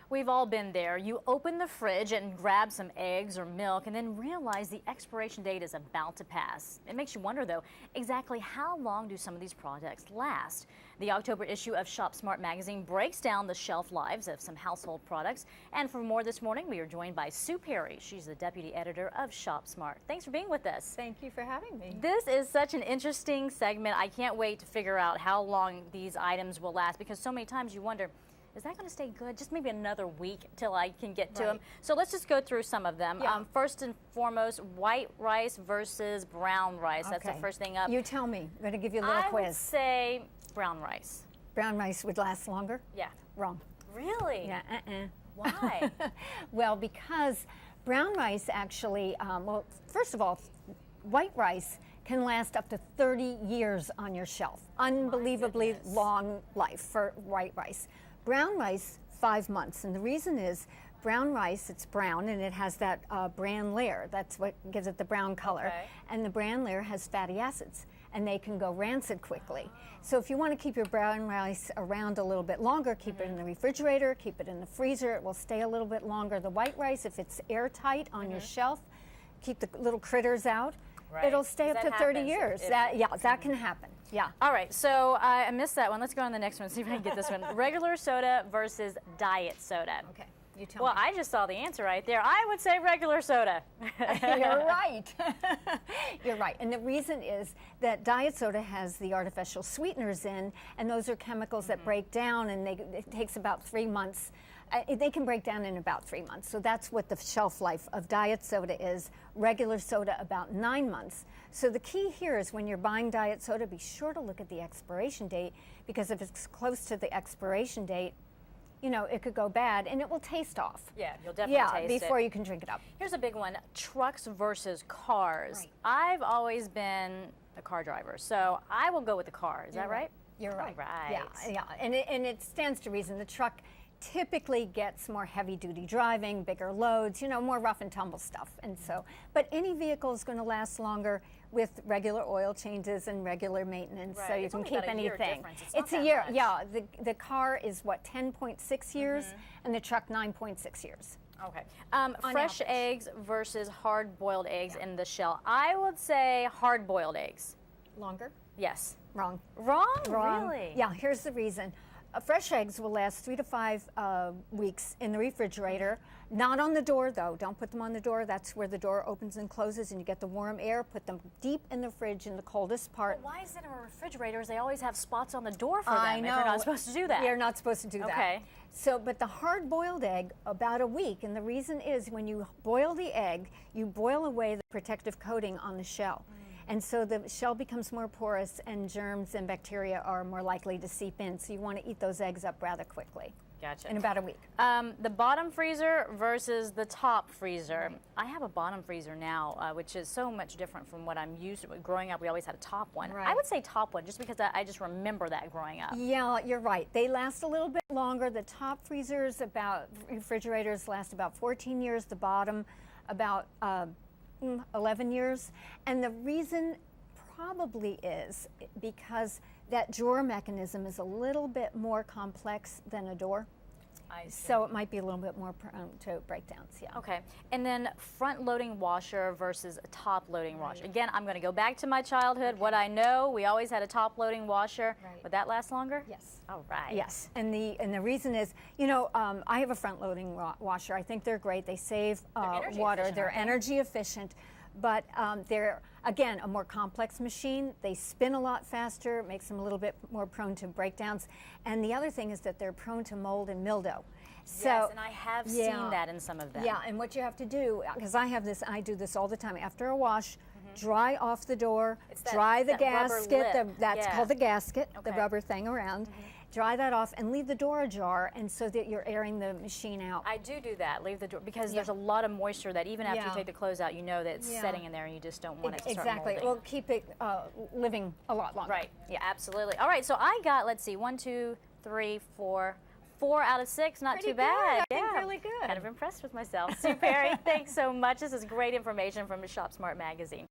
We've all been there. You open the fridge and grab some eggs or milk and then realize the expiration date is about to pass. It makes you wonder, though, exactly how long do some of these products last? The October issue of ShopSmart Magazine breaks down the shelf lives of some household products. And for more this morning, we are joined by Sue Perry. She's the deputy editor of ShopSmart. Thanks for being with us. Thank you for having me. This is such an interesting segment. I can't wait to figure out how long these items will last, because so many times you wonder, is that going to stay good? Just maybe another week till I can get to them. So let's just go through some of them. Yeah. First and foremost, white rice versus brown rice. Okay. That's the first thing up. You tell me. I'm going to give you a little quiz. I would say brown rice. Brown rice would last longer? Yeah. Wrong. Really? Yeah. Why? Well, because brown rice actually, well, first of all, white rice can last up to 30 years on your shelf. Unbelievably long life for white rice. Brown rice, 5 months, and the reason is brown rice, it's brown and it has that bran layer. That's what gives it the brown color. Okay. And the bran layer has fatty acids, and they can go rancid quickly. So if you want to keep your brown rice around a little bit longer, keep it in the refrigerator, keep it in the freezer, it will stay a little bit longer. The white rice, if it's airtight on your shelf, keep the little critters out, it'll stay up to 30 years. That can happen. Yeah. All right, so I missed that one. Let's go on the next one, see if I can get this one. Regular soda versus diet soda. Okay, you tell me. Well, I just saw the answer right there. I would say regular soda. You're right. You're right. And the reason is that diet soda has the artificial sweeteners in, and those are chemicals that break down, and it takes about 3 months. They can break down in about 3 months. So that's what the shelf life of diet soda is. Regular soda, about 9 months. So the key here is when you're buying diet soda, be sure to look at the expiration date, because if it's close to the expiration date, you know, it could go bad and it will taste off. Yeah, you'll definitely taste it. Before you can drink it up. Here's a big one, trucks versus cars. Right. I've always been a car driver, so I will go with the car. Is that right? You're right. All right. Yeah. And it stands to reason. The truck typically gets more heavy-duty driving, bigger loads, you know, more rough and tumble stuff. And so, but any vehicle is going to last longer with regular oil changes and regular maintenance, so you can keep anything. It's a year. Yeah, the car is what, 10.6 years, and the truck 9.6 years. Okay. Fresh eggs versus hard-boiled eggs in the shell. I would say hard-boiled eggs. Longer? Yes. Wrong. Wrong? Wrong. Really? Yeah, here's the reason. Fresh eggs will last 3 to 5 weeks in the refrigerator. Not on the door, though. Don't put them on the door. That's where the door opens and closes, and you get the warm air. Put them deep in the fridge in the coldest part. But why is it in refrigerators? They always have spots on the door for them. I know. If you're not supposed to do that. You're not supposed to do that. Okay. So, but the hard-boiled egg, about a week, and the reason is when you boil the egg, you boil away the protective coating on the shell. And so the shell becomes more porous, and germs and bacteria are more likely to seep in. So you want to eat those eggs up rather quickly. Gotcha. In about a week. The bottom freezer versus the top freezer. I have a bottom freezer now, which is so much different from what I'm used to. Growing up, we always had a top one. Right. I would say top one, just because I just remember that growing up. Yeah, you're right. They last a little bit longer. The top freezers, refrigerators last about 14 years. The bottom, about 11 years. And the reason probably is because that drawer mechanism is a little bit more complex than a door. I see. So it might be a little bit more prone to breakdowns, yeah. Okay, and then front-loading washer versus a top-loading washer. Again, I'm going to go back to my childhood. What I know, we always had a top-loading washer. Right. Would that last longer? Yes. All right. Yes, and the reason is, you know, I have a front-loading washer. I think they're great. They save water. They're energy efficient, but they're, again, a more complex machine. They spin a lot faster, makes them a little bit more prone to breakdowns. And the other thing is that they're prone to mold and mildew. So, yes, and I have seen that in some of them. Yeah, and what you have to do, because I do this all the time, after a wash, dry off the door, dry the gasket, that's called the gasket, the rubber thing around. Dry that off and leave the door ajar, and so that you're airing the machine out. I do that, leave the door, because there's a lot of moisture that even after you take the clothes out, you know that it's setting in there and you just don't want it to start molding. Well, keep it living a lot longer. Right, yeah, absolutely. All right, so I got, let's see, 1, 2, 3, 4 out of 6, not Pretty too bad. Good. I think really good. Kind of impressed with myself. Sue Perry, thanks so much. This is great information from ShopSmart Magazine.